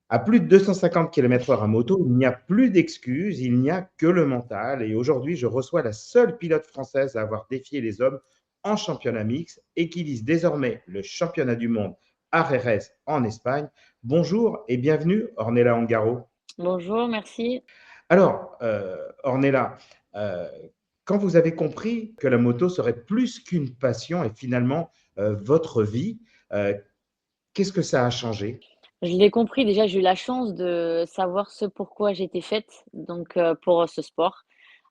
À plus de 250 km/h à moto, il n'y a plus d'excuses, il n'y a que le mental. Et aujourd'hui, je reçois la seule pilote française à avoir défié les hommes en championnat mixte et qui vise désormais le championnat du monde à Jerez en Espagne. Bonjour et bienvenue, Ornella Ongaro. Bonjour, merci. Alors, Ornella, euh, quand vous avez compris que la moto serait plus qu'une passion et finalement votre vie, euh, qu'est-ce que ça a changé? Je l'ai compris déjà, j'ai eu la chance de savoir ce pourquoi j'étais faite, donc pour ce sport.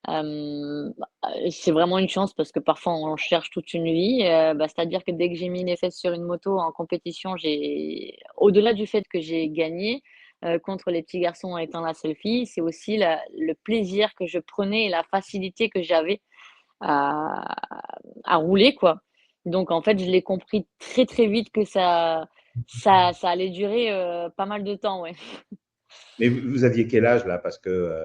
C'est vraiment une chance parce que parfois on cherche toute une vie, c'est-à-dire que dès que j'ai mis les fesses sur une moto en compétition, j'ai au-delà du fait que j'ai gagné, contre les petits garçons étant la seule fille, c'est aussi la le plaisir que je prenais et la facilité que j'avais à à rouler, quoi. Donc en fait, je l'ai compris très, très vite que ça allait durer, pas mal de temps, ouais. Mais vous aviez quel âge là? Parce que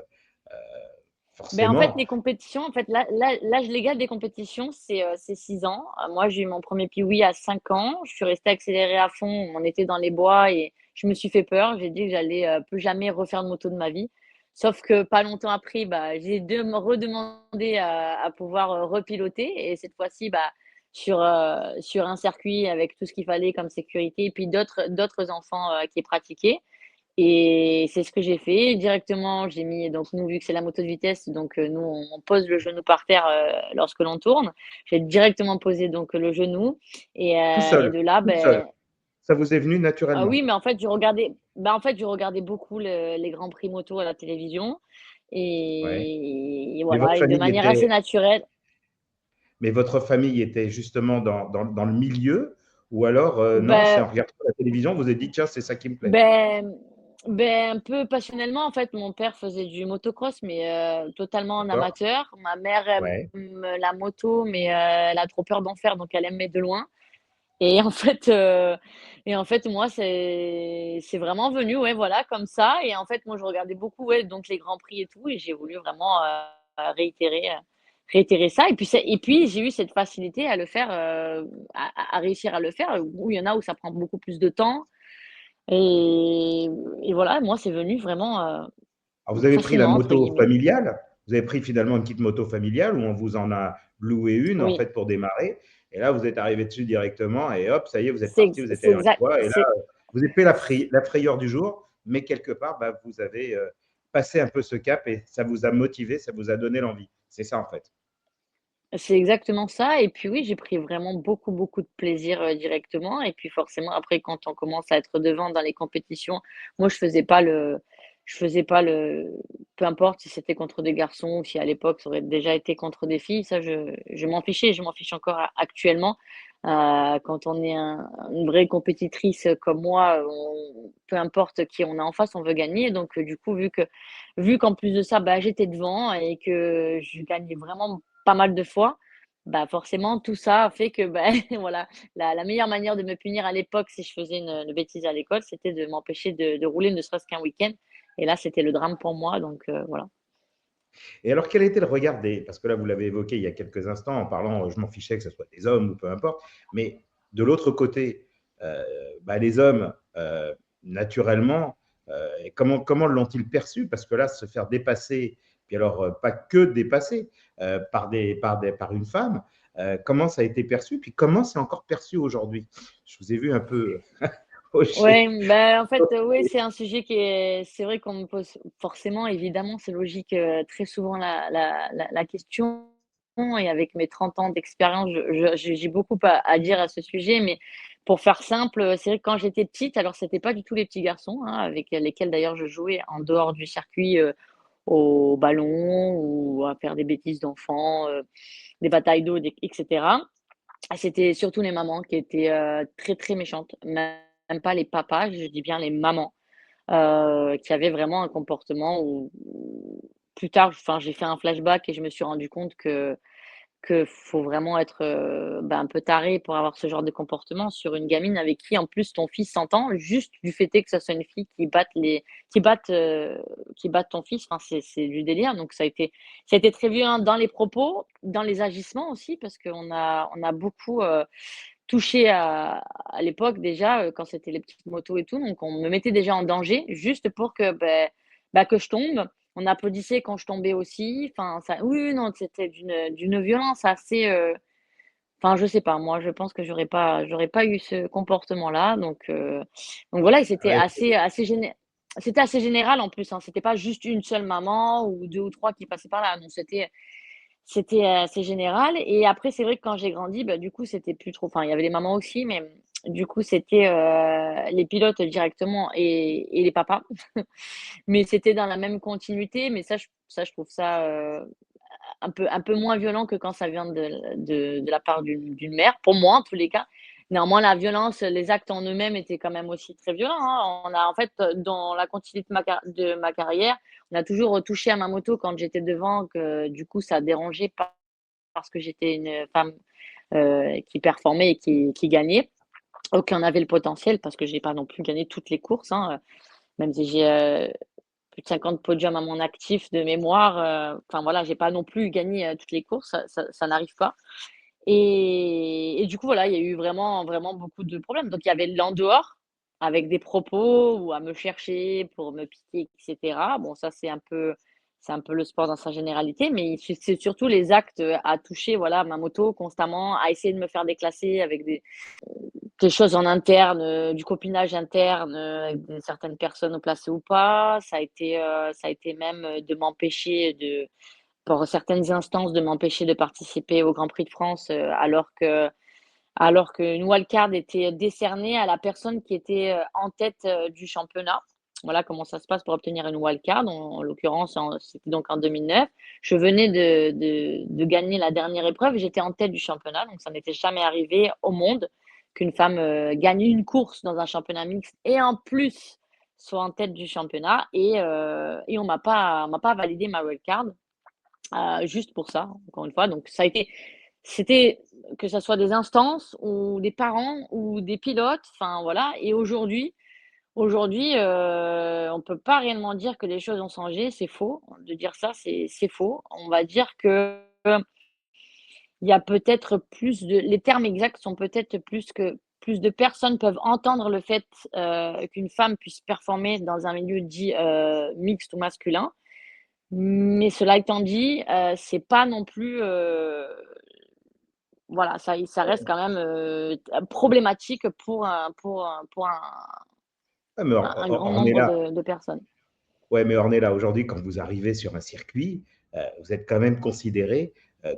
Ben en fait, forcément, les compétitions, en fait, l'âge légal des compétitions, c'est 6 ans. Moi, j'ai eu mon premier Piwi à 5 ans. Je suis restée accélérée à fond. On était dans les bois et je me suis fait peur. J'ai dit que j'allais, plus jamais refaire de moto de ma vie. Sauf que pas longtemps après, bah, j'ai redemandé à pouvoir, repiloter et cette fois-ci, bah, sur un circuit avec tout ce qu'il fallait comme sécurité et puis d'autres enfants, qui pratiquaient. Et c'est ce que j'ai fait. Directement, j'ai mis donc nous, vu que c'est la moto de vitesse, donc nous, on pose le genou par terre, lorsque l'on tourne. J'ai directement posé donc le genou et de là, tout seul, ben ça vous est venu ah naturellement. oui, mais en fait, je regardais beaucoup les grands prix moto à la télévision Ouais. et Mais voilà et de manière assez naturelle. votre famille était justement dans le milieu, ou alors non, c'est Ben en regardant la télévision, vous vous êtes dit tiens, c'est ça qui me plaît. Ben un peu passionnellement, en fait, mon père faisait du motocross, mais totalement en D'accord. amateur. Ma mère Ouais. aime la moto, mais elle a trop peur d'en faire, donc elle aimait de loin. Et en fait, moi, c'est vraiment venu, ouais, voilà, comme ça. Et en fait, moi, je regardais beaucoup, ouais, donc les grands prix et tout, et j'ai voulu vraiment réitérer ça. Et puis j'ai eu cette facilité à le faire, à réussir à le faire, où il y en a où ça prend beaucoup plus de temps. Et et voilà, moi, c'est venu vraiment, Alors vous avez pris la «facilement» entre moto guillemets. familiale, vous avez pris finalement une petite moto familiale où on vous en a loué une en Oui, fait pour démarrer, et là vous êtes arrivé dessus directement et hop, ça y est, vous êtes c'est parti, ex vous étiez c'est dans les exact bois et là, c'est vous avez fait la frayeur du jour, mais quelque part, bah, vous avez passé un peu ce cap et ça vous a motivé, ça vous a donné l'envie. C'est ça en fait. c'est exactement ça et puis oui, j'ai pris vraiment beaucoup, beaucoup de plaisir, directement et puis forcément après quand on commence à être devant dans les compétitions, moi je faisais pas le peu importe si c'était contre des garçons ou si à l'époque ça aurait déjà été contre des filles, ça je m'en fichais, je m'en fiche encore actuellement. Quand on est une vraie compétitrice comme moi, on peu importe qui on a en face, on veut gagner donc du coup vu qu'en plus de ça, bah, j'étais devant et que je gagnais vraiment pas mal de fois, bah, forcément tout ça a fait que, bah, voilà, la meilleure manière de me punir à l'époque si je faisais une bêtise à l'école, c'était de m'empêcher de rouler ne serait-ce qu'un week-end et là, c'était le drame pour moi donc voilà. Et alors, quel était le regard des... Parce que là, vous l'avez évoqué il y a quelques instants en parlant, je m'en fichais que ce soit des hommes ou peu importe, mais de l'autre côté, euh, bah, les hommes, naturellement, comment l'ont-ils perçu? Parce que là, se faire dépasser, puis alors pas que dépasser par une femme, comment ça a été perçu? Puis comment c'est encore perçu aujourd'hui? Je vous ai vu un peu Ouais, hocher. bah, en fait, oui, c'est un sujet c'est vrai qu'on me pose forcément, évidemment, c'est logique, très souvent la question et avec mes 30 ans d'expérience, j'ai beaucoup à dire à ce sujet, mais pour faire simple, c'est vrai que quand j'étais petite, alors c'était pas du tout les petits garçons, hein, avec lesquels d'ailleurs je jouais en dehors du circuit, au ballon ou à faire des bêtises d'enfants, des batailles d'eau, et cetera. C'était surtout les mamans qui étaient, très, très méchantes, même pas les papas, je dis bien les mamans, qui avaient vraiment un comportement où plus tard, enfin, j'ai fait un flashback et je me suis rendu compte que faut vraiment être, bah, un peu taré pour avoir ce genre de comportement sur une gamine avec qui, en plus, ton fils s'entend. Juste du fait est que ça soit une fille qui batte, qui batte ton fils, enfin, c'est du délire. Donc ça a été très violent dans les propos, dans les agissements aussi parce qu'on a beaucoup, touché à l'époque déjà, quand c'était les petites motos et tout, donc on me mettait déjà en danger juste pour que, que je tombe. On applaudissait quand je tombais aussi. Enfin ça oui, oui, non, c'était d'une violence assez, enfin je sais pas, moi je pense que j'aurais pas eu ce comportement-là donc voilà et c'était Ouais, assez général en plus, hein. C'était pas juste une seule maman ou 2 ou 3 qui passaient par là. Non, c'était assez général et après c'est vrai que quand j'ai grandi, du coup, c'était plus trop enfin, il y avait les mamans aussi, mais du coup, c'était, les pilotes directement et les papas. Mais c'était dans la même continuité, mais ça je trouve ça, un peu moins violent que quand ça vient de la part d'une mère, pour moi en tous les cas. Néanmoins, la violence, les actes en eux-mêmes étaient quand même aussi très violents, hein. On a en fait, dans la continuité de ma carrière, on a toujours touché à ma moto quand j'étais devant, que du coup ça dérangeait pas parce que j'étais une femme, qui performait et qui gagnait. OK, on avait le potentiel parce que j'ai pas non plus gagné toutes les courses, hein, même si j'ai, plus de 50 podiums à mon actif de mémoire, enfin voilà, j'ai pas non plus gagné, toutes les courses, ça n'arrive pas et du coup, voilà, il y a eu vraiment, vraiment beaucoup de problèmes. Donc il y avait l'en dehors, avec des propos ou à me chercher pour me piquer et cetera. Bon ça, c'est un peu le sport dans sa généralité, mais c'est surtout les actes, à toucher, voilà, ma moto constamment, à essayer de me faire déclasser avec des choses en interne, du copinage interne, avec certaines personnes haut placées ou pas. Ça a été même, de m'empêcher pour certaines instances, de m'empêcher de participer au Grand Prix de France, alors qu'une wildcard était décernée à la personne qui était, en tête, du championnat. Voilà comment ça se passe pour obtenir une wildcard. En l'occurrence, c'était donc en 2009. Je venais de gagner la dernière épreuve, j'étais en tête du championnat, donc ça n'était jamais arrivé au monde qu'une femme, gagne une course dans un championnat mixte et en plus soit en tête du championnat et on m'a pas validé ma wildcard, juste pour ça, encore une fois. Donc c'était que ça soit des instances ou des parents ou des pilotes, enfin voilà et aujourd'hui, on peut pas réellement dire que les choses ont changé, c'est faux. De dire ça, c'est faux. On va dire que il y a peut-être plus de les termes exacts sont peut-être plus de personnes peuvent entendre le fait, qu'une femme puisse performer dans un milieu dit, mixte ou masculin. Mais cela étant dit, c'est pas non plus, voilà, ça reste quand même, problématique ouais, mais un grand on est nombre là. de personnes. Ouais, mais Ornella, aujourd'hui, quand vous arrivez sur un circuit, vous êtes quand même considérée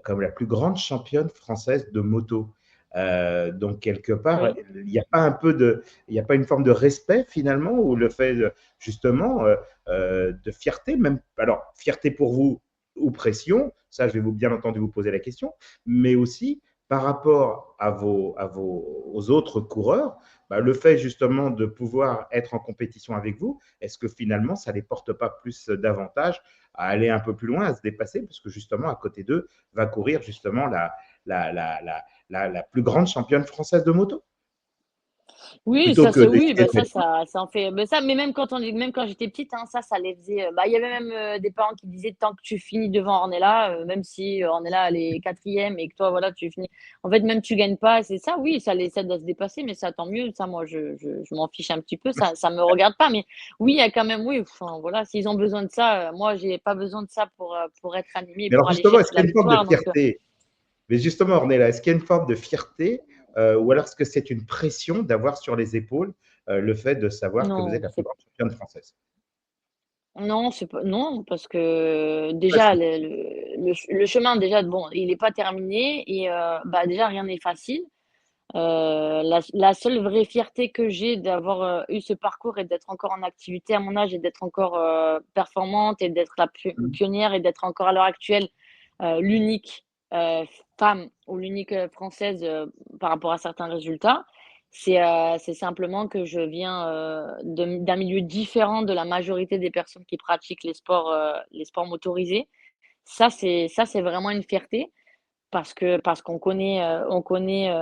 comme la plus grande championne française de moto. Donc, quelque part, Oui. il n'y a pas un peu de, il n'y a pas une forme de respect finalement, ou le fait justement de fierté, même, alors, fierté pour vous ou pression, ça, je vais bien entendu vous poser la question, mais aussi par rapport aux autres coureurs, bah, le fait justement de pouvoir être en compétition avec vous, est-ce que finalement, ça ne les porte pas plus davantage à aller un peu plus loin, à se dépasser, parce que justement, à côté d'eux, va courir justement la plus grande championne française de moto, Oui, plutôt ça que c'est oui, d'essayer de mettre. ça en fait mais même quand j'étais petite, hein, ça les faisait, il y avait même, des parents qui disaient: «Tant que tu finis devant Ornella, même si, Ornella elle est 4e et que toi voilà tu finis en fait même tu gagnes pas», c'est ça, oui, ça les aide à se dépasser, mais ça tant mieux, ça moi je m'en fiche un petit peu, ça me regarde pas, mais oui, il y a quand même oui, enfin voilà, s'ils ont besoin de ça, moi j'ai pas besoin de ça pour être animée et Mais alors pour aller justement, est-ce chercher qu'il y la a une forme de victoire fierté? Mais justement, Ornella, est-ce qu'il y a une forme de fierté ou alors est-ce que c'est une pression d'avoir sur les épaules le fait de savoir que vous êtes non, la plus c'est grande championne française? non, c'est pas non, parce que déjà Facile. le chemin déjà bon, il est pas terminé et déjà rien n'est facile. La seule vraie fierté que j'ai d'avoir, eu ce parcours et d'être encore en activité à mon âge et d'être encore, performante et d'être la pionnière et d'être encore à l'heure actuelle, l'unique, femme ou l'unique, française, par rapport à certains résultats. C'est simplement que je viens, d'un milieu différent de la majorité des personnes qui pratiquent les sports motorisés. Ça c'est vraiment une fierté parce qu'on connaît, on connaît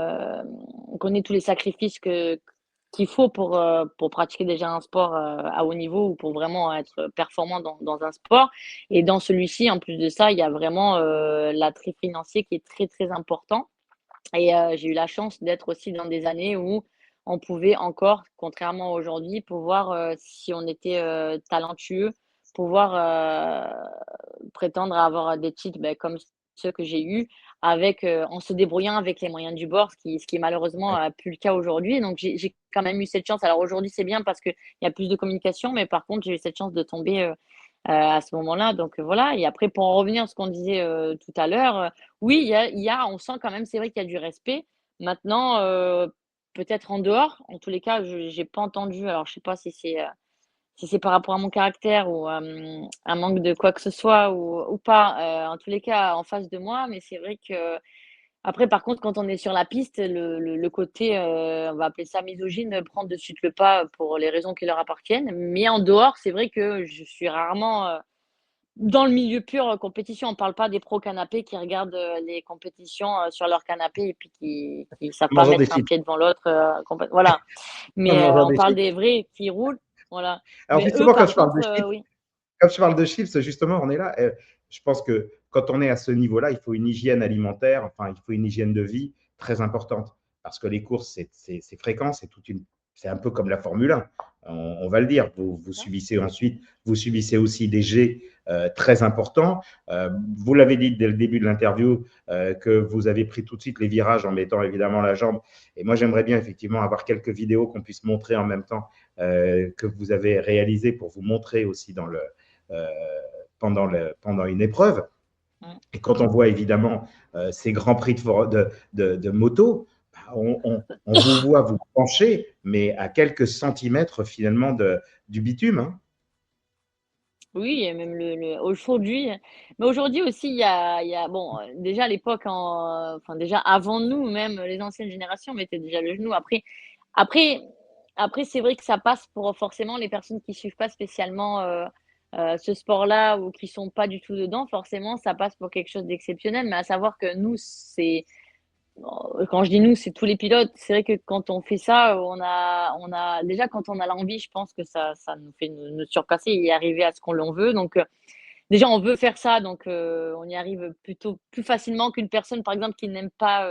tous les sacrifices qu'il faut pour pratiquer déjà un sport, à haut niveau ou pour vraiment être performant dans un sport et dans celui-ci, en plus de ça, il y a vraiment, l'attrait financier qui est très, très important Et j'ai eu la chance d'être aussi dans des années où on pouvait encore, contrairement à aujourd'hui, pouvoir, si on était, talentueux, pouvoir, prétendre à avoir des titres, comme ceux que j'ai eus avec, en se débrouillant avec les moyens du bord, ce qui est malheureusement, Ouais. plus le cas aujourd'hui. Donc j'ai quand même eu cette chance. Alors aujourd'hui, c'est bien parce qu'il y a plus de communication, mais par contre, j'ai eu cette chance de tomber, à ce moment-là. Donc voilà. Et après pour en revenir à ce qu'on disait, tout à l'heure, oui, il y a on sent quand même, c'est vrai qu'il y a du respect. Maintenant, peut-être en dehors, en tous les cas, je j'ai pas entendu, alors je sais pas si c'est par rapport à mon caractère ou, un manque de quoi que ce soit ou pas, en tous les cas en face de moi, mais c'est vrai que après par contre quand on est sur la piste, le côté, on va appeler ça misogyne, prend de suite le pas pour les raisons qui leur appartiennent. Mais en dehors, c'est vrai que je suis rarement, dans le milieu pur, compétition. On parle pas des pros canapés qui regardent, les compétitions, sur leur canapé et puis qui savent En pas mangeant des mettre un chips. pied devant l'autre, voilà. En Mais, mangeant on des parle chips. des vrais qui roulent, voilà. Alors Mais eux, justement, quand par je parle contre, de chips, oui. quand tu parles de chips, justement, on est là. Je pense que quand on est à ce niveau-là, il faut une hygiène alimentaire, enfin, il faut une hygiène de vie très importante. Parce que les courses, c'est fréquent, c'est un peu comme la Formule 1. On va le dire. Vous subissez ensuite, vous subissez aussi des jets très importants. Vous l'avez dit dès le début de l'interview que vous avez pris tout de suite les virages en mettant évidemment la jambe. Et moi, j'aimerais bien effectivement avoir quelques vidéos qu'on puisse montrer en même temps que vous avez réalisées pour vous montrer aussi euh, pendant une épreuve. Mmh. Et quand on voit évidemment ces grands prix de moto, on vous voit vous pencher, mais à quelques centimètres finalement du bitume. Hein. Oui, et même aujourd'hui, mais aujourd'hui aussi, il y a bon, déjà à l'époque enfin déjà avant nous même, les anciennes générations mettaient déjà le genou. Après après c'est vrai que ça passe pour forcément les personnes qui suivent pas spécialement, ce sport-là ou qui sont pas du tout dedans, forcément ça passe pour quelque chose d'exceptionnel. Mais à savoir que nous, quand je dis nous, c'est tous les pilotes. C'est vrai que quand on fait ça, on a déjà quand on a l'envie, je pense que ça nous fait nous surpasser et y arriver à ce qu'on l'on veut. Donc, déjà, on veut faire ça, donc on y arrive plutôt plus facilement qu'une personne, par exemple, qui n'aime pas,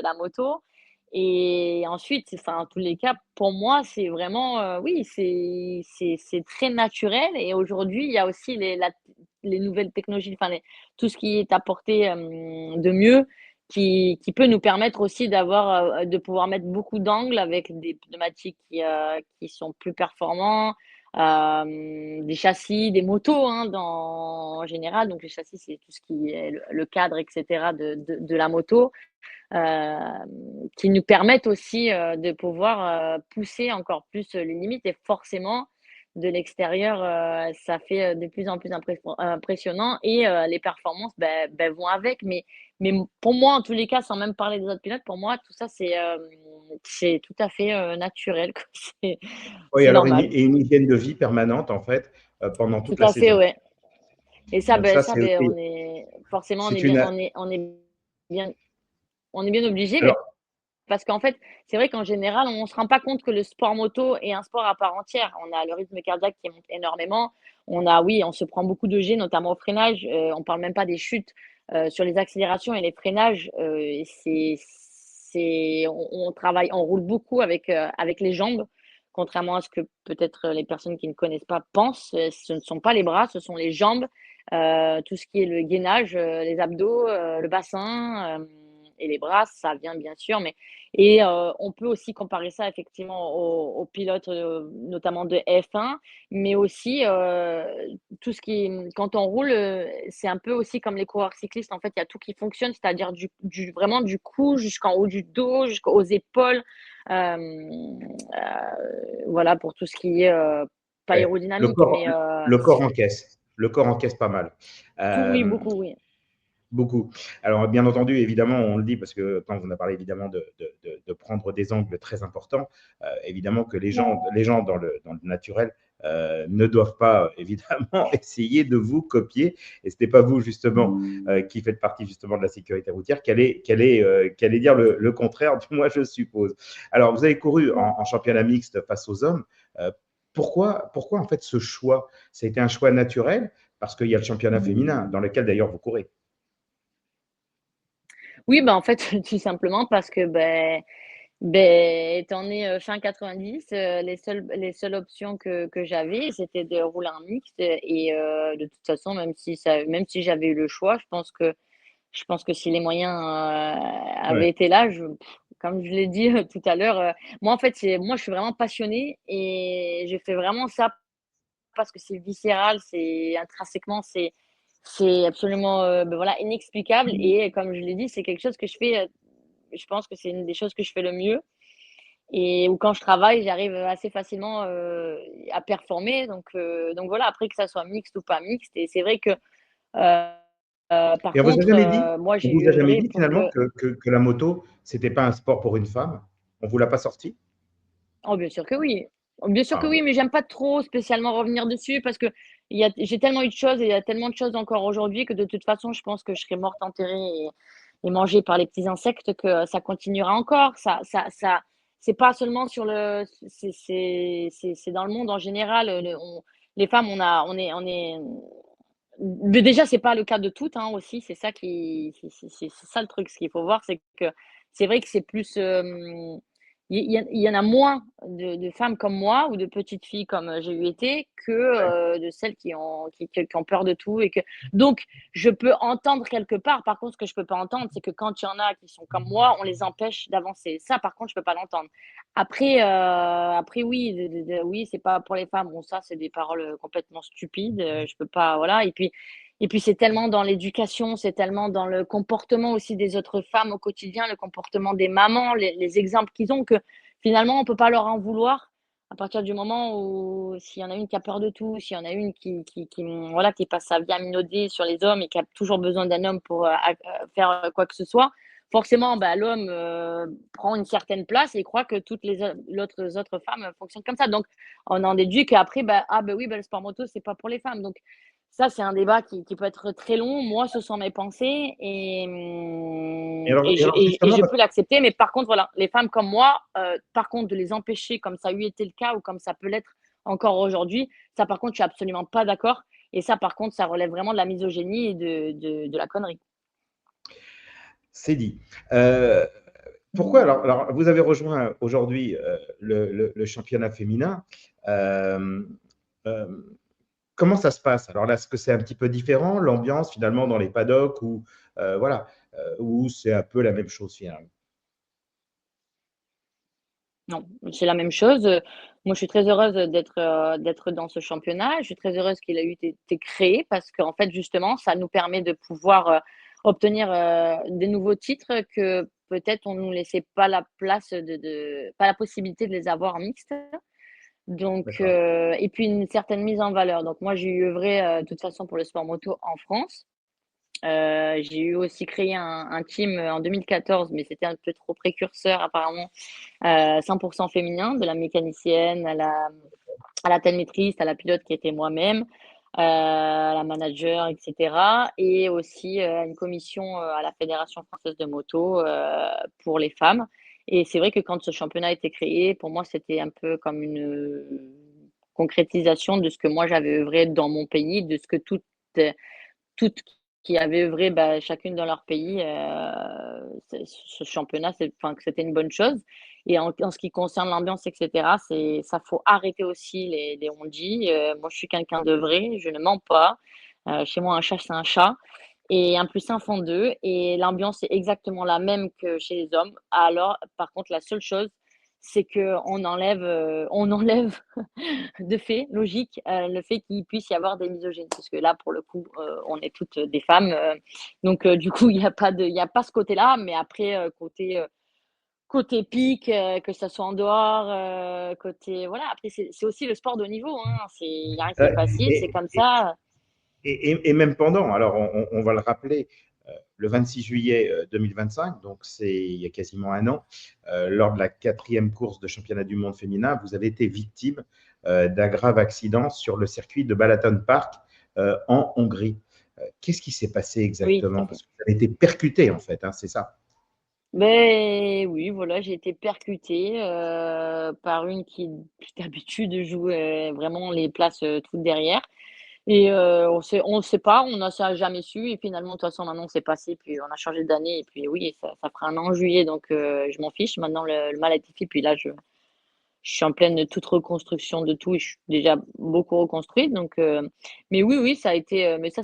la moto. Et ensuite, enfin, en tous les cas, pour moi, c'est vraiment, oui, c'est très naturel. Et aujourd'hui, il y a aussi les nouvelles technologies, enfin, tout ce qui est apporté, de mieux, qui peut nous permettre aussi de pouvoir mettre beaucoup d'angles avec des pneumatiques qui sont plus performants, des châssis, des motos, hein, en général. Donc les châssis, c'est tout ce qui est le cadre, et cetera, de la moto, qui nous permettent aussi, de pouvoir, pousser encore plus, les limites. Et forcément, de l'extérieur, ça fait, de plus en plus impressionnant. Et les performances, vont avec. Mais pour moi, en tous les cas, sans même parler des autres pilotes, pour moi, tout ça, c'est tout à fait, naturel, quoi. C'est Oui, c'est alors normal. une hygiène de vie permanente en fait pendant Tout toute la à fait, saison. ouais. Et ça, Donc ça, c'est on aussi, est forcément, c'est une. bien on est bien obligé. Mais Alors, parce qu'en fait, c'est vrai qu'en général, on se rend pas compte que le sport moto est un sport à part entière. On a le rythme cardiaque qui monte énormément. Oui, on se prend beaucoup de jets, notamment au freinage. On parle même pas des chutes, sur les accélérations et les freinages. On travaille, on roule beaucoup avec les jambes, contrairement à ce que peut-être les personnes qui ne connaissent pas pensent. Ce ne sont pas les bras, ce sont les jambes, tout ce qui est le gainage, les abdos, le bassin, et les bras, ça vient bien sûr. On peut aussi comparer ça effectivement aux pilotes, notamment de F1, mais aussi, tout ce qui est quand on roule, c'est un peu aussi comme les coureurs cyclistes. En fait, il y a tout qui fonctionne, c'est-à-dire vraiment du cou jusqu'en haut du dos, jusqu'aux épaules, voilà pour tout ce qui est, pas ouais, aérodynamique, mais le corps encaisse. Le corps encaisse pas mal. tout, oui, Euh, beaucoup, oui. Beaucoup. Alors, bien entendu, évidemment, on le dit parce que quand on a parlé évidemment de prendre des angles très importants, évidemment que les gens dans le naturel ne doivent pas évidemment essayer de vous copier. Et ce n'est pas vous justement qui faites partie justement de la sécurité routière qu'allez dire le contraire, du moins je suppose. Alors, vous avez couru en championnat mixte face aux hommes. Euh, pourquoi en fait ce choix? Ça a été un choix naturel parce qu'il y a le championnat féminin dans lequel d'ailleurs vous courez. Oui, bah, en fait, tout simplement parce que, étant née, fin 90, les seules options que j'avais, c'était de rouler en mixte et de toute façon, même si j'avais eu le choix, je pense que si les moyens, Ouais. avaient été là, comme je l'ai dit, tout à l'heure, moi, en fait, moi, je suis vraiment passionnée et je fais vraiment ça parce que c'est viscéral, c'est intrinsèquement, c'est absolument, voilà, inexplicable et comme je l'ai dit, c'est quelque chose que je fais, je pense que c'est une des choses que je fais le mieux et où quand je travaille, j'arrive assez facilement, à performer donc voilà, après que ça soit mixte ou pas mixte et c'est vrai que, par Et contre, moi, on j'ai vous a jamais œuvré dit pour finalement que. que la moto, c'était pas un sport pour une femme? On vous l'a pas sorti? Oh bien sûr que oui. Oh bien sûr que Ah oui, bon. mais j'aime pas trop spécialement revenir dessus parce que j'ai tellement eu de choses et il y a tellement de choses encore aujourd'hui que de toute façon, je pense que je serai morte enterrée et mangée par les petits insectes que ça continuera encore. Ça c'est pas seulement sur le c'est dans le monde en général, les femmes, on est mais déjà, c'est pas le cas de toutes, hein, aussi, c'est ça c'est ça le truc. Ce qu'il faut voir, c'est que c'est vrai que c'est plus, il y en a moins de femmes comme moi ou de petites filles comme, j'ai eu été que, Ouais. de celles qui ont peur de tout et que donc je peux entendre quelque part. Par contre, ce que je peux pas entendre, c'est que quand il y en a qui sont comme moi, on les empêche d'avancer. Ça, par contre, je peux pas l'entendre. Après oui, oui, c'est pas pour les femmes. Bon, ça, c'est des paroles, complètement stupides, je peux pas voilà et puis c'est tellement dans l'éducation, c'est tellement dans le comportement aussi des autres femmes au quotidien, le comportement des mamans, les exemples qu'ils ont que finalement on peut pas leur en vouloir à partir du moment où s'il y en a une qui a peur de tout, s'il y en a une voilà, qui passe sa vie à minauder sur les hommes et qui a toujours besoin d'un homme pour, faire, quoi que ce soit, forcément, bah, l'homme, prend une certaine place et croit que toutes les autres femmes fonctionnent comme ça. Donc on en déduit qu'après, bah, ah, bah, oui, bah, le sport moto, c'est pas pour les femmes. Donc ça, c'est un débat qui peut être très long. Moi, ce sont mes pensées et Et alors justement je parce peux l'accepter. Mais par contre, voilà, les femmes comme moi, par contre, de les empêcher, comme ça a eu été le cas ou comme ça peut l'être encore aujourd'hui, ça, par contre, je suis absolument pas d'accord et ça, par contre, ça relève vraiment de la misogynie et de la connerie. c'est dit. Heu, Pourquoi alors vous avez rejoint aujourd'hui, le championnat féminin. Hem, hem, Comment ça se passe? Alors là, est-ce que c'est un petit peu différent, l'ambiance finalement dans les paddocks voilà, ou c'est un peu la même chose finalement? Non, c'est la même chose, moi, je suis très heureuse d'être dans ce championnat. Je suis très heureuse qu'il ait eu été créé parce qu'en fait, justement, ça nous permet de pouvoir, obtenir, des nouveaux titres que peut-être on ne nous laissait pas la place pas la possibilité de les avoir en mixte. Donc D'accord. et puis une certaine mise en valeur. Donc moi, j'ai œuvré, de toute façon pour le sport moto en France. J'ai eu aussi créé un team, en 2014, mais c'était un peu trop précurseur apparemment, 100 féminin, de la mécanicienne à la telemétriste, à la pilote qui était moi-même, à la manager et cetera et aussi, une commission, à la Fédération française de moto, pour les femmes et c'est vrai que quand ce championnat a été créé, pour moi, c'était un peu comme une, concrétisation de ce que moi j'avais œuvré dans mon pays, de ce que toutes qui avaient œuvré, bah, chacune dans leur pays, ce championnat, enfin, que c'était une bonne chose et en ce qui concerne l'ambiance et cetera, ça faut arrêter aussi les on-dit. Moi, je suis quelqu'un de vrai, je ne mens pas. Chez moi, un chat, c'est un chat et 1 + 1 font 2 et l'ambiance est exactement la même que chez les hommes. Alors, par contre, la seule chose, c'est qu'on enlève de fait, logique, le fait qu'il puisse y avoir des misogynes. Parce que là, pour le coup, on est toutes des femmes, donc du coup, il y a pas ce côté-là, mais après, côté pique, que ça soit en dehors, côté voilà, après c'est aussi le sport de haut niveau, hein. Il y a rien qui est facile, c'est Et comme ça. et même pendant, alors on va le rappeler, le 26 juillet 2025, donc c'est il y a quasiment un an, lors de la 4e course de championnat du monde féminin, vous avez été victime d'un grave accident sur le circuit de Balaton Park en Hongrie. Qu'est-ce qui s'est passé Oui, tout exactement? à fait. Parce que vous avez été percuté en fait, hein, c'est ça? Beh, oui, voilà, j'ai été percutée, par une qui d'habitude joue, vraiment les places, toutes derrière. Et on sait pas, ça a jamais su et finalement, de toute façon, maintenant, c'est passé, puis on a changé d'année et puis oui, ça fera 1 an en juillet donc je m'en fiche. Maintenant le mal a été fait, puis là, je suis en pleine de toute reconstruction de tout et je suis déjà beaucoup reconstruite donc mais oui, oui, ça a été, mais ça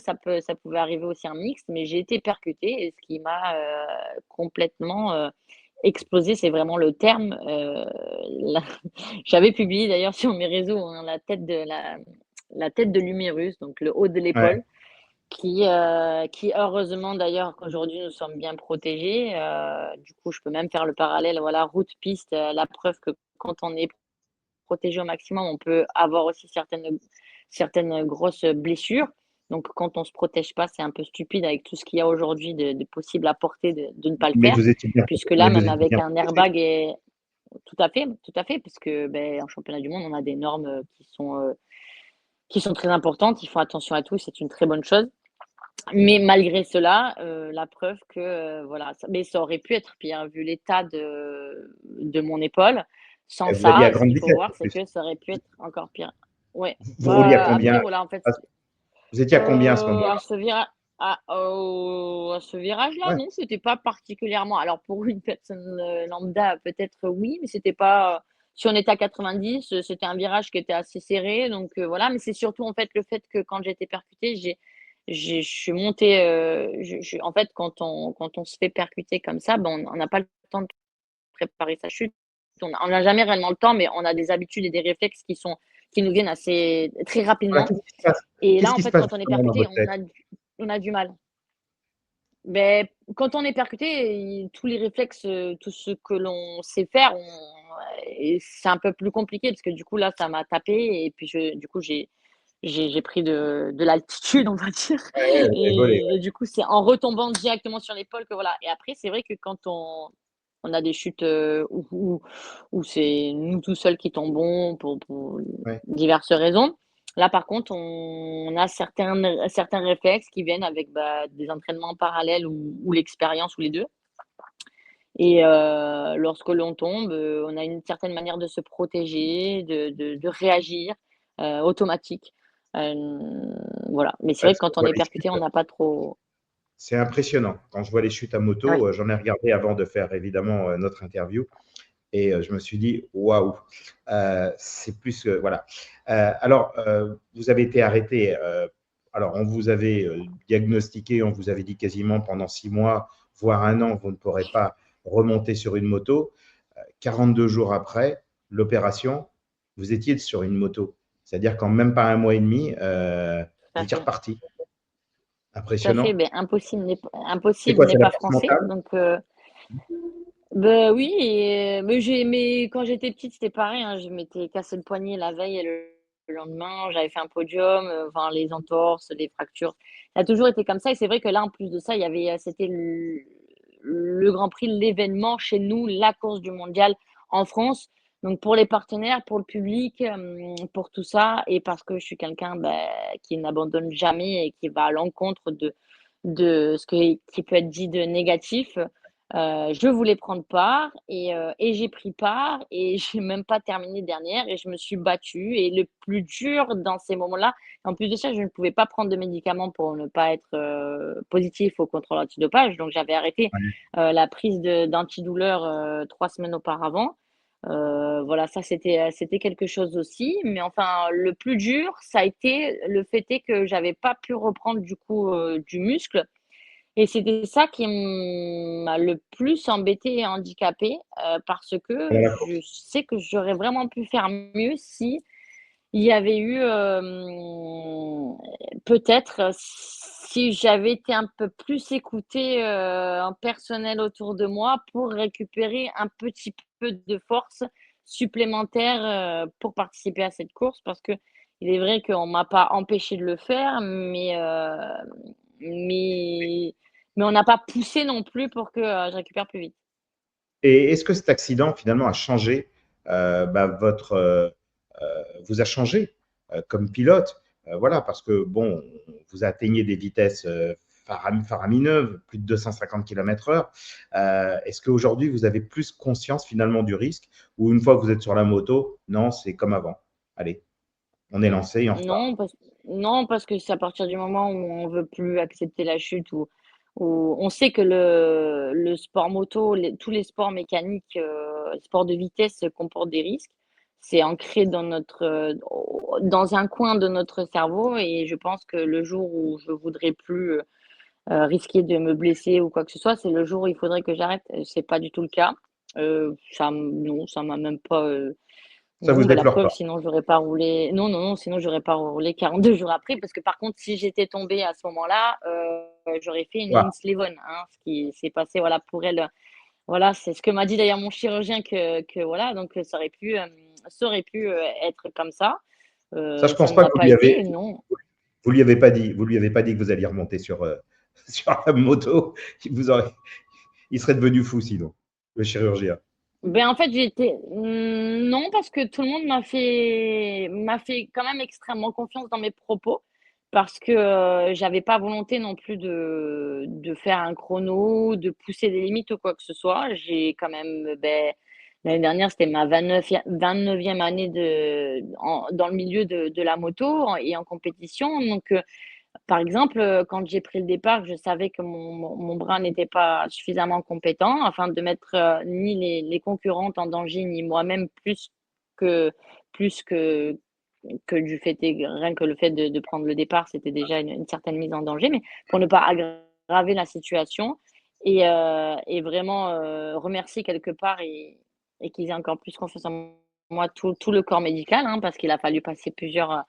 pouvait arriver aussi en mixte, mais j'ai été percutée et ce qui m'a, complètement, explosée, c'est vraiment le terme, la j'avais publié d'ailleurs sur mes réseaux, hein, la tête de l'humérus, donc le haut de Ouais. l'épaule, qui heureusement d'ailleurs qu'aujourd'hui nous sommes bien protégés. Du coup, je peux même faire le parallèle, voilà, route-piste, la preuve que quand on est protégé au maximum, on peut avoir aussi certaines grosses blessures. Donc quand on se protège pas, c'est un peu stupide avec tout ce qu'il y a aujourd'hui de possible à porter de ne pas le Mais faire. vous étiez bien, Puisque mais là, vous même étiez avec bien un protégé. airbag et tout à fait, parce que, beh, en championnat du monde, on a des normes, qui sont très importantes. Ils font attention à tout, c'est une très bonne chose. Mais malgré cela, la preuve que, voilà, ça aurait pu être pire, vu l'état de mon épaule. Sans Et vous alliez à ça, ce grande qu'il faut vitesse voir, en c'est plus. que ça aurait pu être encore pire. Ouais, Vous rouliez à bah, combien? après voilà, en fait, Vous étiez à combien à ce à moment-là? ce vira à ce virage-là, Ouais. non, c'était pas particulièrement alors pour une personne, lambda, peut-être oui, mais c'était pas, si on était à 90, c'était un virage qui était assez serré donc voilà, mais c'est surtout, en fait, le fait que quand j'ai été percutée, je suis montée, je en fait, quand on se fait percuter comme ça, ben, on n'a pas le temps de préparer sa chute. On n'a jamais réellement le temps, mais on a des habitudes et des réflexes qui nous viennent assez très Voilà, rapidement qu'est-ce qui se passe? et là, Qu'est-ce en qui se fait, passe quand on est justement dans percuté, votre tête? on a du mal. Beh, quand on est percuté, tous les réflexes, tout ce que l'on sait faire, et c'est un peu plus compliqué parce que du coup, là, ça m'a tapé et puis du coup, j'ai pris de l'altitude, on va dire Ouais, vous avez volé, et du coup, c'est en retombant directement sur l'épaule que voilà et après, c'est vrai que quand on a des chutes, où c'est nous tout seuls qui tombons pour ouais. Ouais. diverses raisons. Là, par contre, on a certains réflexes qui viennent avec, bah, des entraînements parallèles ou l'expérience ou les 2. Et lorsque l'on tombe, on a une certaine manière de se protéger, de réagir, automatique. Voilà. Mais c'est Ouais, vrai parce que que quand je on vois est les percuté, on chutes, n'a pas trop c'est impressionnant. Quand je vois les chutes à ouais. moto, j'en ai regardé avant de faire évidemment notre interview et je me suis dit waouh, c'est plus voilà. Alors, vous avez été arrêté. Alors, on vous avait diagnostiqué, on vous avait dit quasiment pendant 6 mois, voire un an, vous ne pourrez pas remonter sur une moto. 42 jours après l'opération, vous étiez sur une moto. C'est-à-dire qu'en même pas un mois et demi, Tout vous à étiez fait. reparti. Tout à fait, Impressionnant. beh, C'est impossible quoi, n'est c'est la pas force français, mentale? donc oui et mais quand j'étais petite, c'était pareil, hein, je m'étais cassé le poignet la veille et le lendemain, j'avais fait un podium, enfin les entorses, les fractures. Ça a toujours été comme ça et c'est vrai que là, en plus de ça, il y avait, c'était le Grand Prix, l'événement chez nous, la course du mondial en France. Donc pour les partenaires, pour le public, pour tout ça et parce que je suis quelqu'un, bah, qui n'abandonne jamais et qui va à l'encontre de ce qui peut être dit de négatif. Je voulais prendre part et j'ai pris part et j'ai même pas terminé dernière et je me suis battue et le plus dur dans ces moments-là en plus de ça, je ne pouvais pas prendre de médicaments pour ne pas être, positif au contrôle antidopage, donc j'avais arrêté, Ouais. la prise d'antidouleur, 3 semaines auparavant. Voilà, ça c'était quelque chose aussi, mais enfin le plus dur, ça a été le fait est que j'avais pas pu reprendre du coup, du muscle et c'était ça qui m'a le plus embêtée et handicapée, parce que Pendant la je course. sais que j'aurais vraiment pu faire mieux si il y avait eu, peut-être, si j'avais été un peu plus écoutée, en personnel autour de moi pour récupérer un petit peu de force supplémentaire, pour participer à cette course. Parce qu'il est vrai qu'on m'a pas empêché de le faire, mais mais on n'a pas poussé non plus pour que, je récupère plus vite. Et est-ce que cet accident, finalement, a changé, bah, vous a changé comme pilote? Voilà, parce que, bon, vous atteignez des vitesses faramineuses, plus de 250 km/h. Est-ce qu'aujourd'hui, vous avez plus conscience, finalement, du risque ou une fois que vous êtes sur la moto, non, c'est comme avant? Allez. On est lancé et on repart. Non, non, parce que c'est à partir du moment où on veut plus accepter la chute, où on sait que le sport moto, tous les sports mécaniques, sports de vitesse comportent des risques. C'est ancré dans un coin de notre cerveau et je pense que le jour où je voudrais plus risquer de me blesser ou quoi que ce soit, c'est le jour où il faudrait que j'arrête. C'est pas du tout le cas. Non, ça m'a même pas. Ça Non, vous bah, la effleure preuve, pas. sinon j'aurais pas roulé. Non, non, non, sinon j'aurais pas roulé 42 jours après. Parce que par contre, si j'étais tombée à ce moment-là, j'aurais fait une Voilà. Lindsey Vonn, hein, ce qui s'est passé, voilà, pour elle. Voilà, c'est ce que m'a dit d'ailleurs mon chirurgien que voilà, donc ça aurait pu être comme ça. Ça, je Ça pense ne pas l'a que pas été, non. vous lui avez pas dit, vous lui avez pas dit que vous alliez remonter sur, sur la moto. Vous aurez, il serait devenu fou sinon, le chirurgien. Ben en fait, non, parce que tout le monde m'a fait quand même extrêmement confiance dans mes propos, parce que, j'avais pas volonté non plus de faire un chrono, de pousser des limites ou quoi que ce soit. J'ai quand même, l'année dernière, c'était ma 29e année dans le milieu de la moto et en compétition, donc par exemple, quand j'ai pris le départ, je savais que mon bras n'était pas suffisamment compétent afin de mettre, ni les concurrentes en danger, ni moi-même que plus que du fait et rien que le fait de prendre le départ, c'était déjà une certaine mise en danger, mais pour ne pas aggraver la situation et vraiment, remercier quelque part et qu'ils aient encore plus confiance en moi, tout le corps médical, hein, parce qu'il a fallu passer plusieurs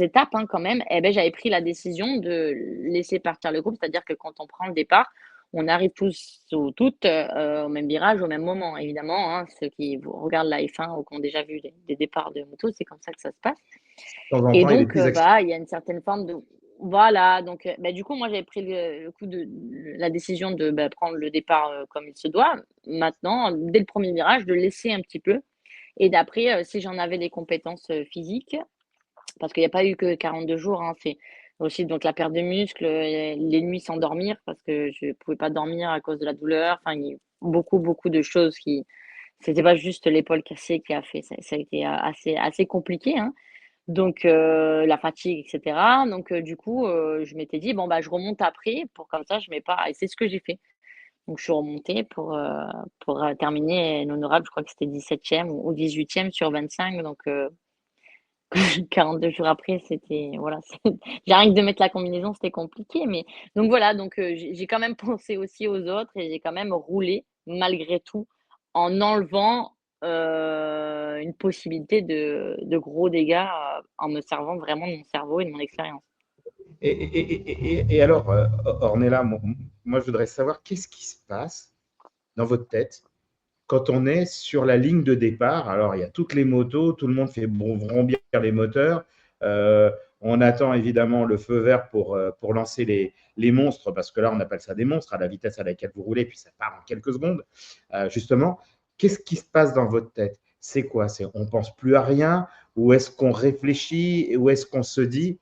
étapes, hein, quand même, et ben j'avais pris la décision de laisser partir le groupe. C'est-à-dire que quand on prend le départ, on arrive tous ou toutes, au même virage, au même moment, évidemment, hein. Ceux qui regardent la F1 ou qui ont déjà vu des départs de moto, c'est comme ça que ça se passe De temps en et temps, il y a des donc, petits accidents. bah, il y a une certaine forme de voilà, donc, bah, du coup, moi, j'avais pris le coup de la décision de, bah, prendre le départ, comme il se doit. Maintenant, dès le premier virage, de laisser un petit peu et d'après, si j'en avais les compétences, physiques, parce qu'il y a pas eu que 42 jours, hein, c'est aussi donc la perte de muscles, les nuits sans dormir parce que je pouvais pas dormir à cause de la douleur. Enfin, il y a beaucoup, beaucoup de choses qui c'était pas juste l'épaule cassée qui a fait ça a été assez compliqué, hein. Donc la fatigue et cetera. Donc du coup, je m'étais dit: «Bon, bah, je remonte après pour comme ça je mets pas» et c'est ce que j'ai fait. Donc je suis remontée pour terminer une honorable, je crois que c'était 17e ou 18e sur 25 donc 42 jours après, c'était voilà, déjà rien que de mettre la combinaison, c'était compliqué, mais donc voilà, donc j'ai quand même pensé aussi aux autres et j'ai quand même roulé malgré tout en enlevant, une possibilité de gros dégâts, en me servant vraiment de mon cerveau et de mon expérience. Et alors, Ornella, moi, je voudrais savoir qu'est-ce qui se passe dans votre tête quand on est sur la ligne de départ. Alors, il y a toutes les motos, tout le monde fait vrombir les moteurs. Euh, on attend évidemment le feu vert pour lancer les monstres, parce que là, on appelle ça des monstres à la vitesse à laquelle vous roulez, puis ça part en quelques secondes. Justement, qu'est-ce qui se passe dans votre tête? C'est quoi? On pense plus à rien? Ou est-ce qu'on réfléchit? Ou est-ce qu'on se dit,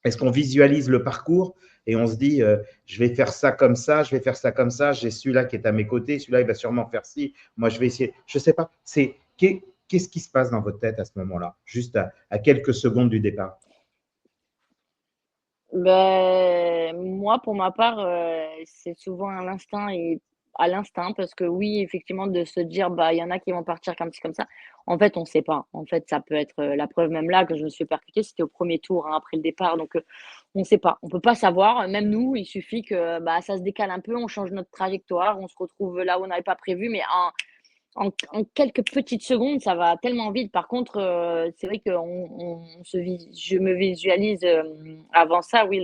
est-ce qu'on visualise le parcours et on se dit, je vais faire ça comme ça, je vais faire ça comme ça, j'ai celui-là qui est à mes côtés, celui-là, il va sûrement faire ci, moi, je vais essayer. Je ne sais pas. Qu'est-ce qui se passe dans votre tête à ce moment-là, juste à quelques secondes du départ? Moi, pour ma part, c'est souvent à l'instinct parce que oui, effectivement, de se dire: «Bah, il y en a qui vont partir comme ci, comme ça». En fait, on sait pas. En fait, ça peut être, la preuve même là que je me suis percutée, c'était au premier tour, hein, après le départ, donc on sait pas. On peut pas savoir, même nous, il suffit que, bah, ça se décale un peu, on change notre trajectoire, on se retrouve là où on n'avait pas prévu, mais en quelques petites secondes, ça va tellement vite. Par contre, c'est vrai que je me visualise, avant ça, oui,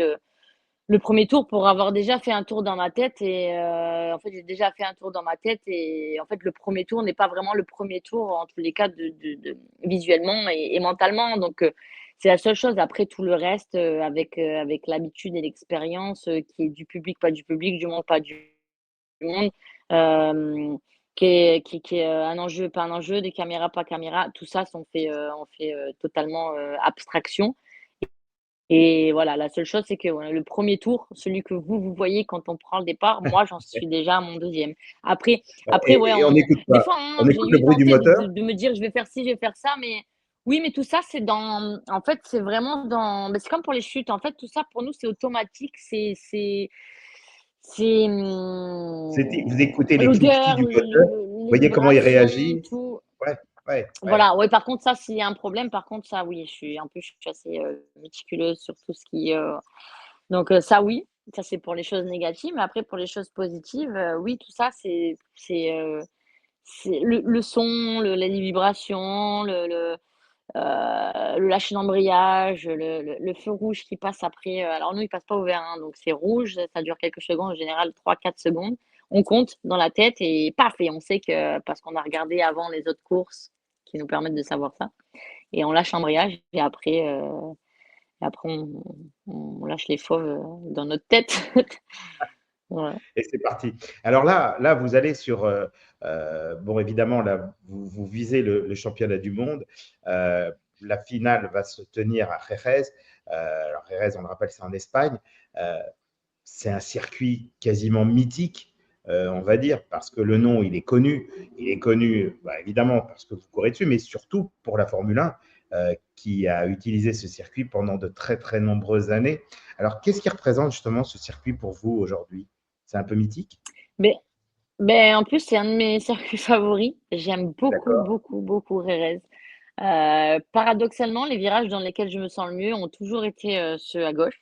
le premier tour pour avoir déjà fait un tour dans ma tête et en fait, j'ai déjà fait un tour dans ma tête et en fait, le premier tour n'est pas vraiment le premier tour en tous les cas de visuellement et mentalement donc c'est la seule chose. Après tout le reste, avec l'habitude et l'expérience, qui est du public, pas du public, du monde, pas du monde, hem, qui est, un enjeu, pas un enjeu, des caméras, pas caméras, tout ça, on fait totalement, abstraction et voilà, la seule chose, c'est que, voilà, le premier tour, celui que vous voyez quand on prend le départ, moi, j'en suis déjà à mon deuxième. Après ouais, Et on n'écoute des pas. fois, On hein, j'ai écoute le eu bruit du tenté moteur. de me dire: «Je vais faire ci, je vais faire ça», mais Oui, mais tout ça, c'est dans en fait, c'est vraiment dans c'est comme pour les chutes. En fait, tout ça, pour nous, c'est automatique. C'est, Vous écoutez les cliquetis l'odeur, du moteur, vous les voyez comment il vibrations, réagit. tout. Ouais, ouais, ouais. Voilà, ouais, par contre, ça, s'il y a un problème, par contre, ça, oui, je suis assez, méticuleuse sur tout ce qui, donc ça, oui, ça, c'est pour les choses négatives. Mais après, pour les choses positives, oui, tout ça, c'est le son, les vibrations, le lâcher d'embrayage, le feu rouge qui passe après, alors nous, il passe pas au vert, hein, donc c'est rouge, ça dure quelques secondes, en général 3 4 secondes. On compte dans la tête et paf et on sait que parce qu'on a regardé avant les autres courses qui nous permettent de savoir ça et on lâche l'embrayage et après on lâche les fauves, dans notre tête. Voilà. Et c'est parti. Alors là, vous allez sur, bon, évidemment, là, vous visez le championnat du monde. La finale va se tenir à Jerez. Alors, Jerez, on le rappelle, c'est en Espagne. Euh, c'est un circuit quasiment mythique, on va dire, parce que le nom, il est connu. Il est connu, bah, évidemment, parce que vous courez dessus, mais surtout pour la Formule 1, qui a utilisé ce circuit pendant de très, très nombreuses années. Alors, qu'est-ce qui représente justement ce circuit pour vous aujourd'hui? C'est un peu mythique? Mais en plus, c'est un de mes circuits favoris. J'aime beaucoup, D'accord. beaucoup, beaucoup Jerez. Paradoxalement, les virages dans lesquels je me sens le mieux ont toujours été, ceux à gauche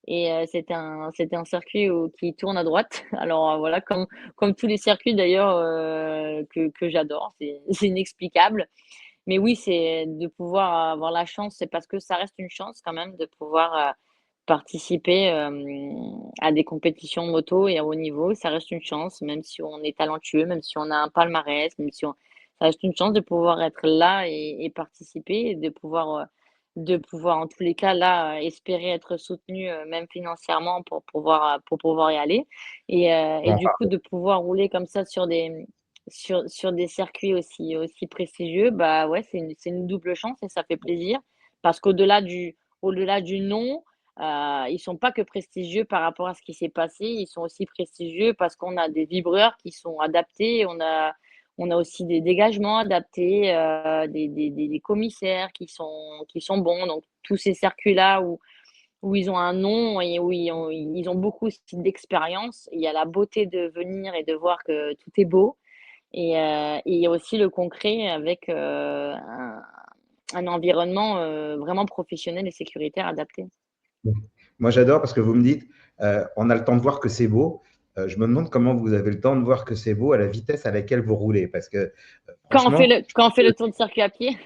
et c'était un circuit qui tourne à droite. Alors, voilà, comme tous les circuits d'ailleurs, que j'adore, c'est inexplicable. Mais oui, c'est de pouvoir avoir la chance, c'est parce que ça reste une chance quand même de pouvoir, participer, à des compétitions moto et à haut niveau. Ça reste une chance, même si on est talentueux, même si on a un palmarès, même si on ça reste une chance de pouvoir être là et participer et de pouvoir en tous les cas là, espérer être soutenu, même financièrement pour pouvoir y aller et On en du coup parle. de pouvoir rouler comme ça sur des circuits aussi prestigieux, bah, ouais, c'est une double chance et ça fait plaisir parce qu'au-delà du nom, ils sont pas que prestigieux par rapport à ce qui s'est passé, ils sont aussi prestigieux parce qu'on a des vibreurs qui sont adaptés, on a aussi des dégagements adaptés, des commissaires qui sont bons. Donc tous ces circuits-là où ils ont un nom et où ils ont beaucoup aussi d'expérience, il y a la beauté de venir et de voir que tout est beau et il y a aussi le concret avec, un environnement, vraiment professionnel et sécuritaire adapté. Moi, j'adore parce que vous me dites, on a le temps de voir que c'est beau. Je me demande comment vous avez le temps de voir que c'est beau à la vitesse à laquelle vous roulez. Parce que, Quand on fait franchement, le quand on fait le tour de circuit à pied.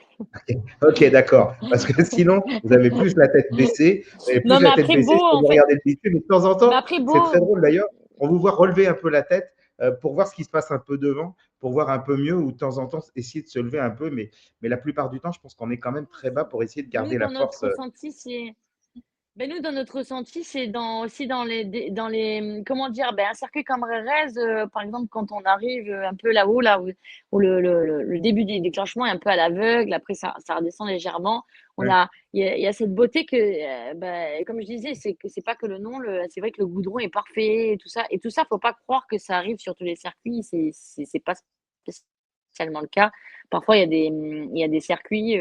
ok, d'accord. Parce que sinon, vous avez plus la tête baissée. Vous avez plus Non, mais la tête après baissée beau, sur en vous fait, regardez le bitume. Mais de temps en mais temps, après c'est très beau, drôle d'ailleurs. On vous voit relever un peu la tête pour voir ce qui se passe un peu devant, pour voir un peu mieux, ou de temps en temps essayer de se lever un peu. Mais la plupart du temps, je pense qu'on est quand même très bas pour essayer de nous garder la dans force. notre ressenti, nous, dans notre ressenti, c'est aussi dans les, comment dire, un circuit comme Rérez, par exemple, quand on arrive un peu là-haut, là où le début du déclenchement est un peu à l'aveugle, après ça redescend légèrement. Ouais. Il y a cette beauté que, comme je disais, c'est que c'est pas que le nom, c'est vrai que le goudron est parfait et tout ça, faut pas croire que ça arrive sur tous les circuits, c'est pas spécialement le cas. Parfois, il y a des circuits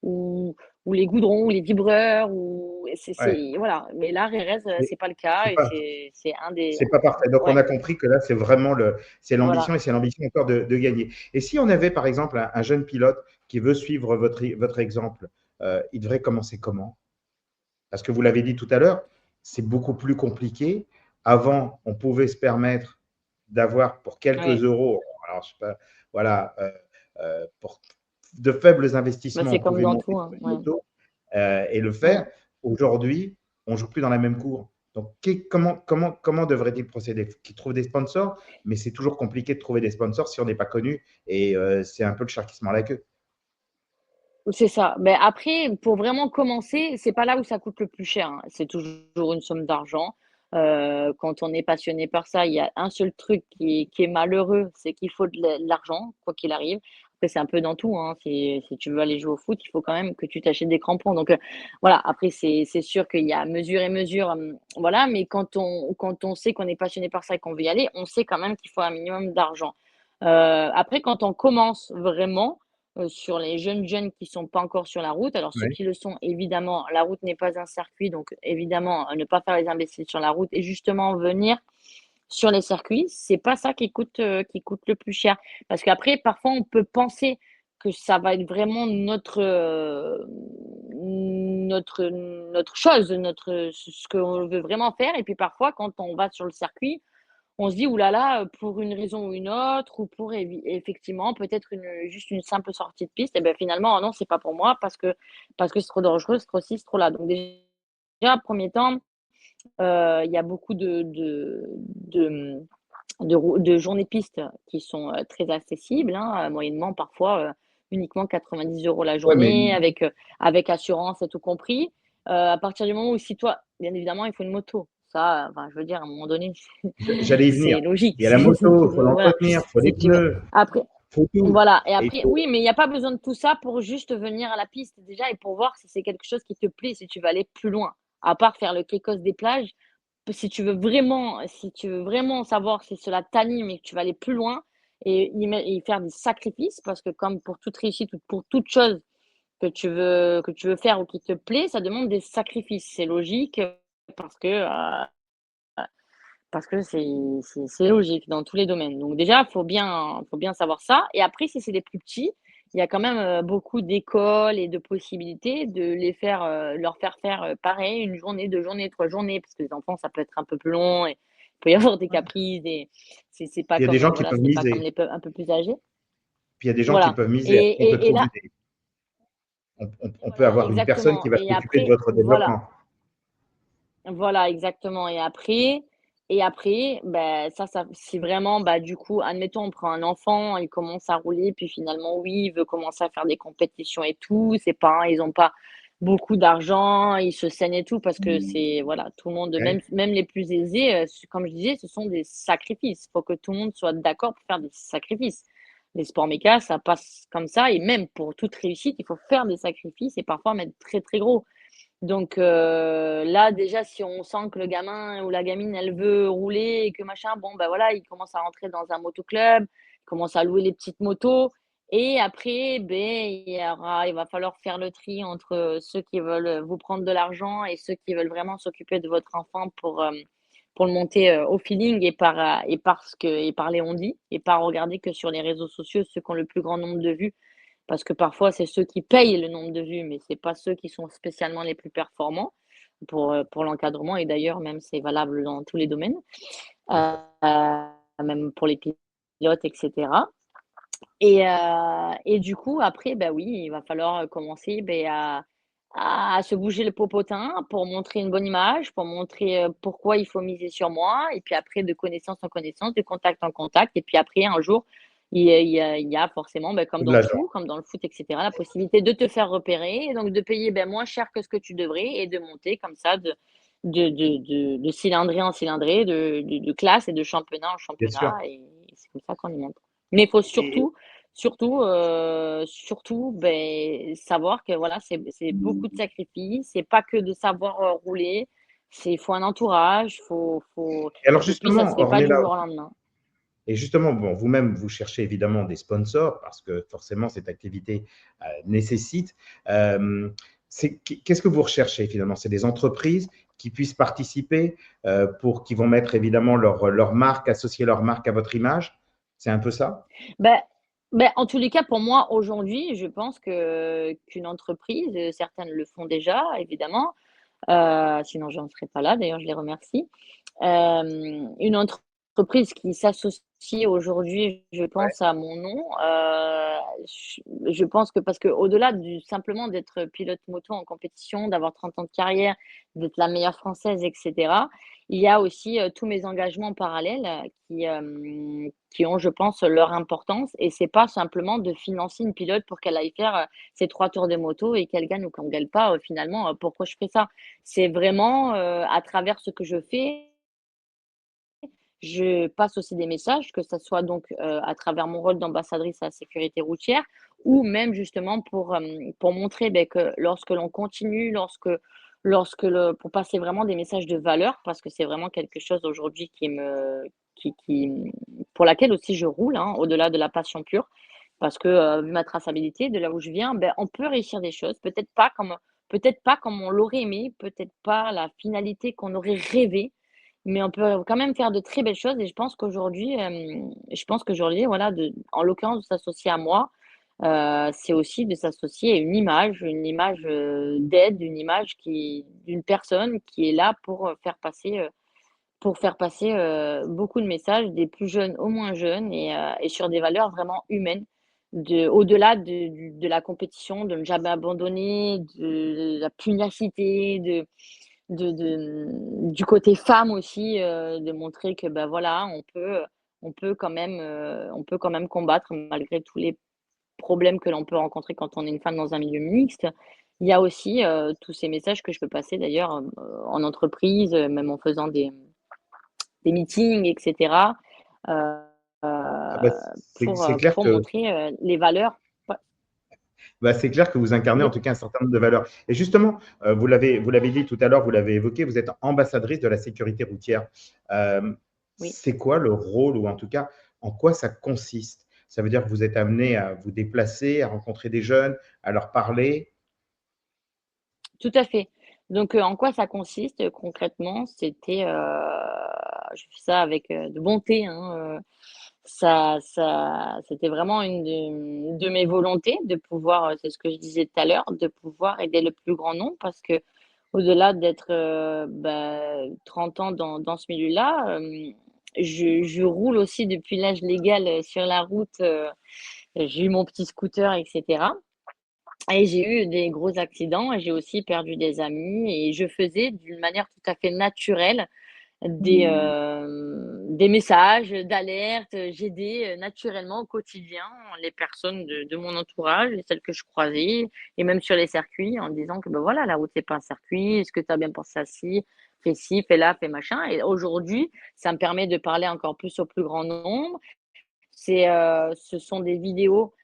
où ou les goudrons, ou les vibreurs, ou Ouais. voilà. Mais là, Rérez, Mais c'est pas le cas c'est et pas, c'est un des c'est pas parfait. Donc, on ouais, a compris que là, c'est vraiment c'est l'ambition voilà. et c'est l'ambition encore de gagner. Et si on avait, par exemple, un jeune pilote qui veut suivre votre exemple, il devrait commencer comment? Parce que vous l'avez dit tout à l'heure, c'est beaucoup plus compliqué. Avant, on pouvait se permettre d'avoir pour quelques Ouais. euros, alors je sais pas, voilà, pour de faibles Bah, investissements, c'est on comme pouvait dans monter tout, sur hein, une ouais. moto et le Mmh. faire. Aujourd'hui, on ne joue plus dans la même cour. Donc, comment devrait-il procéder? Qu'il trouve des sponsors, mais c'est toujours compliqué de trouver des sponsors si on n'est pas connu et c'est un peu le chat qui se mord la queue. C'est ça. Ben après, pour vraiment commencer, c'est pas là où ça coûte le plus cher, hein. C'est toujours une somme d'argent. Quand on est passionné par ça, il y a un seul truc qui est malheureux, c'est qu'il faut de l'argent, quoi qu'il arrive. Après, c'est un peu dans tout, hein. Si tu veux aller jouer au foot, il faut quand même que tu t'achètes des crampons. Donc, voilà, après, c'est sûr qu'il y a mesure et mesure, voilà. Mais quand on sait qu'on est passionné par ça et qu'on veut y aller, on sait quand même qu'il faut un minimum d'argent. Après, quand on commence vraiment, sur les jeunes qui sont pas encore sur la route. Alors ceux Oui, qui le sont, évidemment, la route n'est pas un circuit, donc évidemment, ne pas faire les imbéciles sur la route et justement venir sur les circuits, c'est pas ça qui coûte le plus cher. Parce qu'après, parfois, on peut penser que ça va être vraiment notre chose, ce qu'on veut vraiment faire. Et puis parfois, quand on va sur le circuit, on se dit: «Ouh là là, pour une raison ou une autre ou pour effectivement peut-être juste une simple sortie de piste et ben finalement, ah non, c'est pas pour moi parce que c'est trop dangereux, c'est trop ci, c'est trop là». Donc déjà, premier temps, il y a beaucoup de journées pistes qui sont, très accessibles, hein, moyennement parfois, uniquement 90 € la ouais, mais journée avec assurance et tout compris. À partir du moment où si toi bien évidemment, il faut une moto. Ça, enfin, je veux dire à un moment donné, j'allais y venir. c'est logique. Il y a la moto, il faut Voilà, l'entretenir, il faut les si tu veux pneus, après il faut tout. voilà et Et il après faut oui, mais il y a pas besoin de tout ça pour juste venir à la piste déjà et pour voir si c'est quelque chose qui te plaît, si tu veux aller plus loin. À part faire le kékos des plages, si tu veux vraiment savoir si cela t'anime et que tu vas aller plus loin et faire des sacrifices parce que comme pour toute réussite ou pour toute chose que tu veux faire ou qui te plaît, ça demande des sacrifices. C'est logique, parce que, c'est logique dans tous les domaines. Donc déjà, faut bien savoir ça et après si c'est les plus petits, il y a quand même, beaucoup d'écoles et de possibilités de leur faire faire, pareil 1 journée, 2 journées, 3 journées parce que les enfants, ça peut être un peu plus long et il peut y avoir des caprices, c'est pas il y a des comme, gens qui voilà, peuvent c'est pas comme miser. les peu un peu plus âgés. Puis il y a des gens qui Voilà peuvent miser. et On peut et et là trouver des on peut voilà, avoir une personne qui exactement va et s'occuper de après votre voilà. développement. Voilà, exactement et après, ben ça si vraiment, bah, du coup, admettons, on prend un enfant, il commence à rouler, puis finalement, oui, il veut commencer à faire des compétitions et tout. Ses parents, ils ont pas beaucoup d'argent, ils se saignent et tout parce que c'est voilà, tout le monde, même Oui, même les plus aisés, comme je disais, ce sont des sacrifices. Il faut que tout le monde soit d'accord pour faire des sacrifices. Les sports méca, ça passe comme ça et même pour toute réussite, il faut faire des sacrifices et parfois même très, très gros. Donc là, déjà, si on sent que le gamin ou la gamine, elle veut rouler et que machin, bon, bah, voilà, il commence à rentrer dans un motoclub, il commence à louer les petites motos et après, beh, il va falloir faire le tri entre ceux qui veulent, vous prendre de l'argent et ceux qui veulent vraiment s'occuper de votre enfant pour le monter, au feeling et par les on-dit et pas regarder que sur les réseaux sociaux ceux qui ont le plus grand nombre de vues parce que parfois, c'est ceux qui payent le nombre de vues, mais c'est pas ceux qui sont spécialement les plus performants pour l'encadrement et d'ailleurs même c'est valable dans tous les domaines, tout à fait. même pour les pilotes et cetera et du coup après, bah, oui, il va falloir, commencer, beh, à se bouger le popotin pour montrer une bonne image, pour montrer, pourquoi il faut miser sur moi et puis après de connaissance en connaissance, de contact en contact et puis après un jour, il y a forcément, bah, Ou de l'argent. comme dans le foot et cetera, la possibilité de te faire repérer et donc de payer, bah, moins cher que ce que tu devrais et de monter comme ça de cylindrée en cylindrée, de classe et de championnat en Bien sûr. championnat et c'est comme ça qu'on y monte. Mais il faut Et surtout, beh, savoir que voilà, c'est beaucoup de sacrifices, c'est pas que de savoir, rouler, il faut un entourage, faut alors et puis ça se justement, fait pas Ornella, du jour au lendemain. et justement, bon, vous-même, vous cherchez évidemment des sponsors parce que forcément, cette activité nécessite. Euh, Qu'est-ce que vous recherchez finalement? C'est des entreprises qui puissent participer, qui vont mettre évidemment leur marque, associer leur marque à votre image. C'est un peu ça? Bah en tous les cas, pour moi, aujourd'hui, je pense qu'une entreprise, certaines le font déjà évidemment, sinon j'en serais pas là, d'ailleurs je les remercie. Une entreprise qui s'associe aujourd'hui, je Ouais, pense, à mon nom, je pense que parce qu'au-delà du simplement d'être pilote moto en compétition, d'avoir 30 ans de carrière, d'être la meilleure française et cetera, il y a aussi, tous mes engagements parallèles qui ont, je pense, leur importance et c'est pas simplement de financer une pilote pour qu'elle aille faire, ses 3 tours de moto et qu'elle gagne ou qu'on gagne pas, finalement, pourquoi je fais ça? C'est vraiment, à travers ce que je fais je passe aussi des messages, que ça soit donc, à travers mon rôle d'ambassadrice à la sécurité routière ou même justement pour montrer, beh, que lorsque l'on continue, pour passer vraiment des messages de valeur, parce que c'est vraiment quelque chose aujourd'hui qui me qui, pour laquelle aussi je roule, hein, au-delà de la passion pure, parce que, vu ma traçabilité de là où je viens, ben, on peut réussir des choses, peut-être pas comme on l'aurait aimé, peut-être pas la finalité qu'on aurait rêvé, mais on peut quand même faire de très belles choses et je pense qu'aujourd'hui, voilà, en l'occurrence de s'associer à moi, c'est aussi de s'associer à une image, d'aide, une image d'une personne qui est là pour faire passer beaucoup de messages, des plus jeunes aux moins jeunes et sur des valeurs vraiment humaines, au-delà de la compétition, de ne jamais abandonner, de la pugnacité, du côté femme aussi, de montrer que, bah, voilà, on peut quand même combattre malgré tous les problèmes que l'on peut rencontrer quand on est une femme dans un milieu mixte. Il y a aussi, tous ces messages que je peux passer d'ailleurs, en entreprise, même en faisant des meetings et cetera, heu, Ah bah, c'est clair pour que montrer, les valeurs. Ouais, c'est clair que vous incarnez en oui, tout cas un certain nombre de valeurs. Et justement, vous l'avez dit tout à l'heure, vous l'avez évoqué, vous êtes ambassadrice de la sécurité routière. oui, C'est quoi le rôle ou en tout cas en quoi ça consiste? Ça veut dire que vous êtes amené à vous déplacer, à rencontrer des jeunes, à leur parler. tout à fait. Donc, en quoi ça consiste, concrètement? Je fais ça avec, de bonté, hein, c'était vraiment une de mes volontés de pouvoir, c'est ce que je disais tout à l'heure, de pouvoir aider le plus grand nombre parce que au delà d'être, 30 ans dans ce milieu-là, je roule aussi depuis l'âge légal, sur la route, j'ai eu mon petit scooter et cetera et j'ai eu des gros accidents et j'ai aussi perdu des amis et je faisais d'une manière tout à fait naturelle des messages d'alerte, j'aidais, naturellement au quotidien les personnes de mon entourage et celles que je croisais et même sur les circuits en disant que, ben voilà, la route c'est pas un circuit, est-ce que tu as bien pensé à ci? Fais ci, fais là, fais machin et aujourd'hui, ça me permet de parler encore plus au plus grand nombre. Ce sont des vidéos,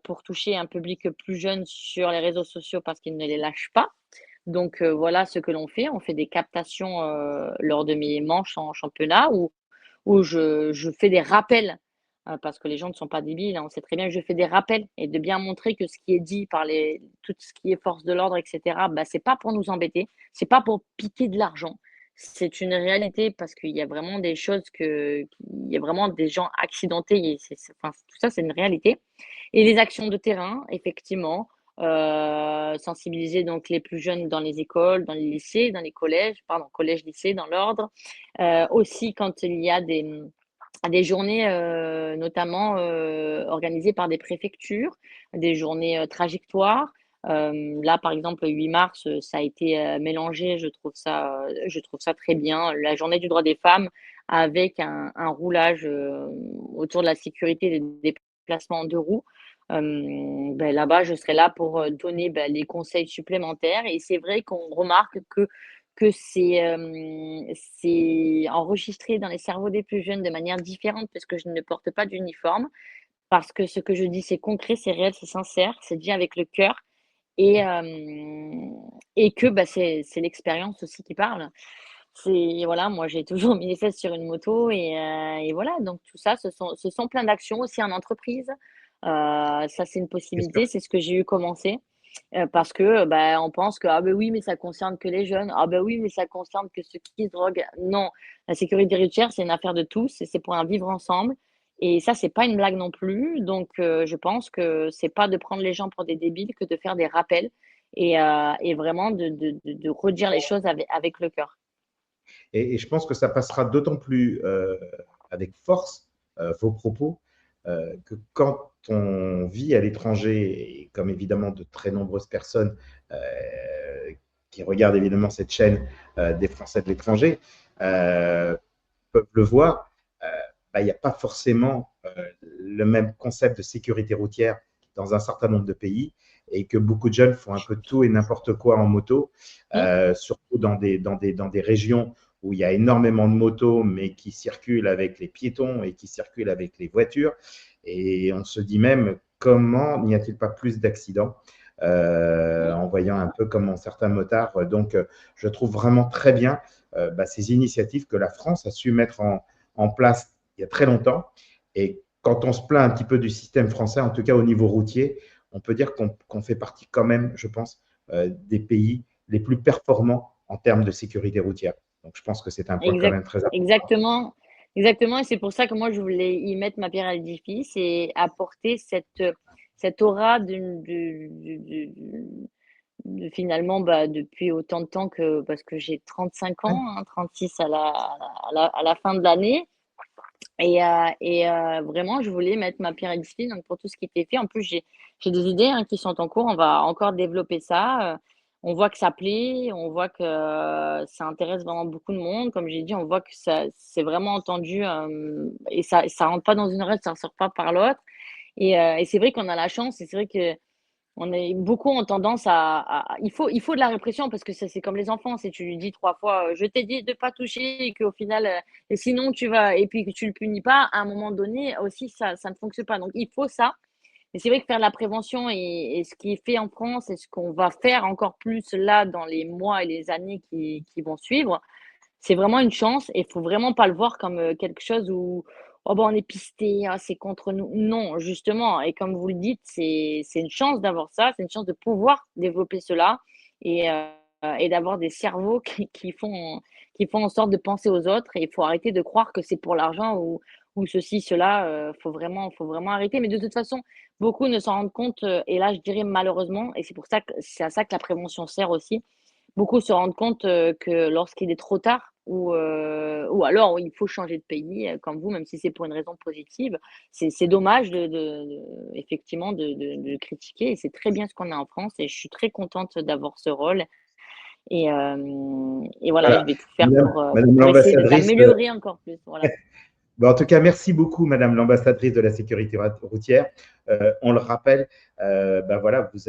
pour toucher un public plus jeune sur les réseaux sociaux parce qu'ils ne les lâchent pas. Donc voilà ce que l'on fait. On fait des captations, lors de mes manches en championnat où je fais des rappels, parce que les gens ne sont pas débiles, hein. On sait très bien que je fais des rappels et de bien montrer que ce qui est dit par tout ce qui est force de l'ordre et cetera, bah, c'est pas pour nous embêter, c'est pas pour piquer de l'argent. C'est une réalité parce qu'il y a vraiment des choses il y a vraiment des gens accidentés et enfin, tout ça, c'est une réalité et les actions de terrain, effectivement, sensibiliser donc les plus jeunes dans les écoles, dans les lycées, dans les collèges, pardon, collège, lycée, dans l'ordre. Aussi quand il y a des journées, notamment, organisées par des préfectures, des journées, trajectoires. Là, par exemple, le 8 mars, ça a été, mélangé, je trouve ça très bien. La journée du droit des femmes avec un roulage, autour de la sécurité des déplacements en 2 roues. Là-bas, je serai là pour, donner, les conseils supplémentaires et c'est vrai qu'on remarque que c'est enregistré dans les cerveaux des plus jeunes de manière différente parce que je ne porte pas d'uniforme, parce que ce que je dis, c'est concret, c'est réel, c'est sincère, c'est dit avec le cœur et que, c'est l'expérience aussi qui parle. Voilà, moi, j'ai toujours mis les fesses sur une moto et voilà, donc tout ça, ce sont plein d'actions aussi en entreprise. Ça, c'est une Bien sûr. possibilité, c'est ce que j'ai eu commencer. Parce que, on pense que: «Ah ben oui, mais ça concerne que les jeunes. Ah ben oui, mais ça concerne que ceux qui se droguent». Non, la sécurité routière, c'est une affaire de tous et c'est pour un vivre ensemble et ça, c'est pas une blague non plus. Donc je pense que c'est pas de prendre les gens pour des débiles que de faire des rappels et vraiment de redire les choses avec le cœur. Et je pense que ça passera d'autant plus avec force vos propos que quand on vit à l'étranger, et comme évidemment de très nombreuses personnes euh, qui regardent évidemment cette chaîne des Français de l'étranger euh, peuvent le voir, il n'y a pas forcément le même concept de sécurité routière dans un certain nombre de pays et que beaucoup de jeunes font un peu tout et n'importe quoi en moto, Mmh, surtout dans des régions où il y a énormément de motos, mais qui circulent avec les piétons et qui circulent avec les voitures. Et on se dit même, comment n'y a-t-il pas plus d'accidents mmh, en voyant un peu comment certains motards. Donc, je trouve vraiment très bien ces initiatives que la France a su mettre en place il y a très longtemps. Et quand on se plaint un petit peu du système français, en tout cas au niveau routier, on peut dire qu'on fait partie quand même, je pense, des pays les plus performants en termes de sécurité routière. Donc, je pense que c'est un point quand Exact, même très important. exactement, exactement. Et c'est pour ça que moi, je voulais y mettre ma pierre à l'édifice et apporter cette aura finalement, bah, depuis autant de temps que, parce que j'ai 35 Ouais. ans, hein, 36 à la fin de l'année. Vraiment, je voulais mettre ma pierre à l'édifice donc pour tout ce qui était fait. En plus, j'ai des idées hein, qui sont en cours. On va encore développer ça. On voit que ça plaît, on voit que ça intéresse vraiment beaucoup de monde. Comme j'ai dit, on voit que ça c'est vraiment entendu et ça rentre pas dans une oreille, ça ressort pas par l'autre. Et c'est vrai qu'on a la chance et c'est vrai que beaucoup ont tendance il faut de la répression parce que ça, c'est comme les enfants. Si tu lui dis 3 fois, je t'ai dit de pas toucher et qu'au final, et sinon tu vas, et puis que tu le punis pas, à un moment donné aussi, ça ne fonctionne pas. Donc, il faut ça. Mais c'est vrai que faire de la prévention et ce qui est fait en France et ce qu'on va faire encore plus là dans les mois et les années qui vont suivre, c'est vraiment une chance et il faut vraiment pas le voir comme quelque chose où oh ben on est pisté, ah, c'est contre nous. Non, justement, et comme vous le dites, c'est une chance d'avoir ça, c'est une chance de pouvoir développer cela et d'avoir des cerveaux qui font en sorte de penser aux autres. Et il faut arrêter de croire que c'est pour l'argent ou ceci, cela. Faut vraiment arrêter. Mais de toute façon, beaucoup ne s'en rendent compte. Et là, je dirais malheureusement, et c'est pour ça que c'est à ça que la prévention sert aussi. Beaucoup se rendent compte que lorsqu'il est trop tard ou alors il faut changer de pays, comme vous, même si c'est pour une raison positive, c'est dommage effectivement de critiquer et c'est très bien ce qu'on a en France et je suis très contente d'avoir ce rôle et voilà, je Voilà. vais tout faire Madame pour essayer de l'ambassadrice, l'améliorer encore plus, voilà. en tout cas, merci beaucoup, Madame l'ambassadrice de la sécurité routière. On le rappelle, ben voilà, vous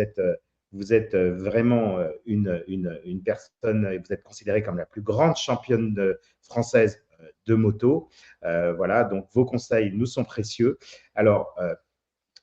êtes vraiment une personne, vous êtes considérée comme la plus grande championne française de moto. Voilà, donc vos conseils nous sont précieux. Alors,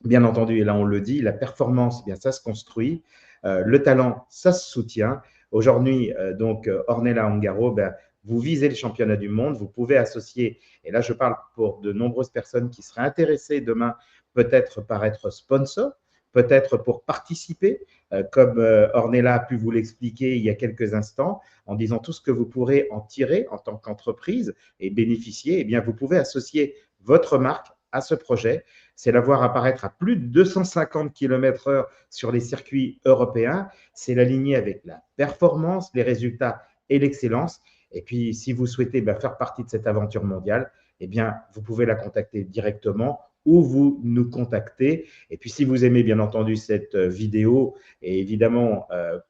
bien entendu, et là on le dit, la performance, eh bien ça se construit. Le talent, ça se soutient. Aujourd'hui, donc Ornella Ongaro, ben, vous visez le championnat du monde, vous pouvez associer, et là je parle pour de nombreuses personnes qui seraient intéressées demain, peut-être par être sponsor, peut-être pour participer, comme Ornella a pu vous l'expliquer il y a quelques instants, en disant tout ce que vous pourrez en tirer en tant qu'entreprise et bénéficier, eh bien vous pouvez associer votre marque à ce projet. C'est la voir apparaître à plus de 250 km/h sur les circuits européens. C'est l'aligner avec la performance, les résultats et l'excellence. Et puis, si vous souhaitez faire partie de cette aventure mondiale, eh bien, vous pouvez la contacter directement ou vous nous contactez. Et puis, si vous aimez bien entendu cette vidéo, et évidemment,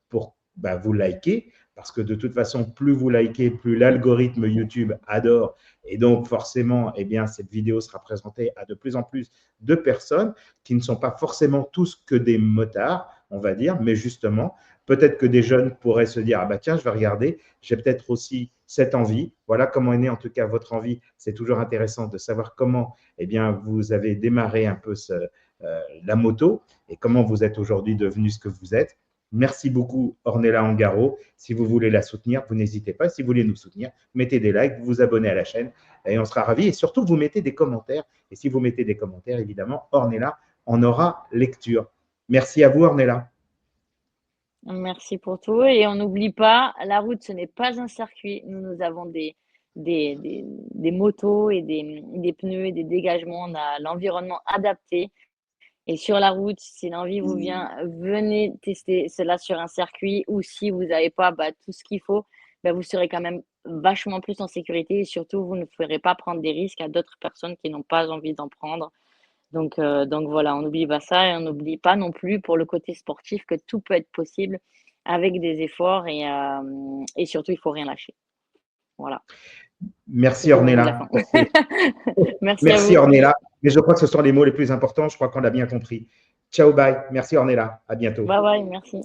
pour vous liker, parce que de toute façon, plus vous likez, plus l'algorithme YouTube adore. Et donc, forcément, eh bien, cette vidéo sera présentée à de plus en plus de personnes qui ne sont pas forcément tous que des motards, on va dire, mais justement, peut-être que des jeunes pourraient se dire, ah bah tiens, je vais regarder, j'ai peut-être aussi cette envie. Voilà comment est née en tout cas votre envie. C'est toujours intéressant de savoir comment eh bien, vous avez démarré un peu la moto et comment vous êtes aujourd'hui devenu ce que vous êtes. Merci beaucoup, Ornella Ongaro. Si vous voulez la soutenir, vous n'hésitez pas. Si vous voulez nous soutenir, mettez des likes, vous vous abonnez à la chaîne et on sera ravis. Et surtout, vous mettez des commentaires. Et si vous mettez des commentaires, évidemment, Ornella en aura lecture. Merci à vous, Ornella. Merci pour tout. Et on n'oublie pas, la route, ce n'est pas un circuit. Nous avons des motos et des pneus et des dégagements. On a l'environnement adapté. Et sur la route, si l'envie vous vient, venez tester cela sur un circuit ou si vous n'avez pas tout ce qu'il faut, vous serez quand même vachement plus en sécurité et surtout, vous ne ferez pas prendre des risques à d'autres personnes qui n'ont pas envie d'en prendre. Donc voilà, on n'oublie pas ça et on n'oublie pas non plus pour le côté sportif que tout peut être possible avec des efforts et surtout, il ne faut rien lâcher. Voilà, Merci, c'était mon mot de la Ornella. fin. Merci à Merci, vous. Ornella. Mais je crois que ce sont les mots les plus importants. Je crois qu'on l'a bien compris. Ciao, bye. Merci, Ornella. À bientôt. Bye bye, merci.